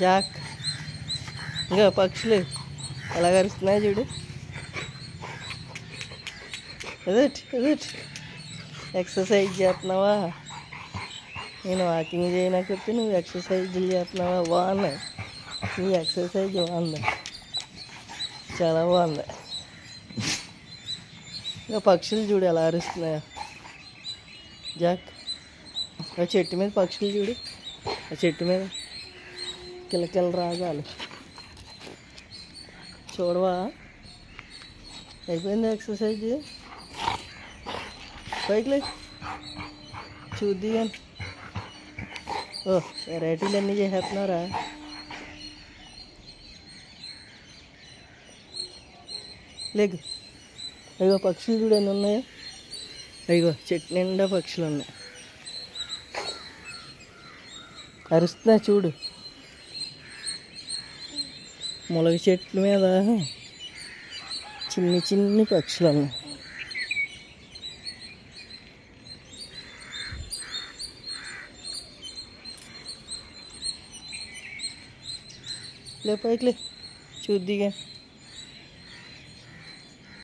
Jack ఇంకా పక్షులు ఎలా కరుస్తున్నాయి చూడు. ఎదుట్ ఎక్సర్సైజ్ చేస్తున్నావా? నేను వాకింగ్ చేయనకపోతే నువ్వు ఎక్సర్సైజులు చేస్తున్నావా? బాగున్నాయి, నీ ఎక్సర్సైజ్ బాగుంది, చాలా బాగుంది. ఇంకా పక్షులు చూడు ఎలా అరుస్తున్నాయో. జాక్ ఆ చెట్టు మీద పక్షులు చూడు, ఆ చెట్టు మీద కిలకిల రాగాలు చూడవా? అయిపోయింది ఎక్సర్సైజ్. పైకి చూద్ది కానీ. ఓ వెరైటీలు అన్నీ చేసేస్తున్నారా? లేకు అయ్యో పక్షులు చూడు ఎన్ని ఉన్నాయో. అయ్యో చెట్టు నిండా పక్షులు ఉన్నాయి, అరుస్తున్నా చూడు. ములగ చెట్ల మీద చిన్ని చిన్ని పక్షులు ఉన్నాయి. లే పైకి చూద్దిగా.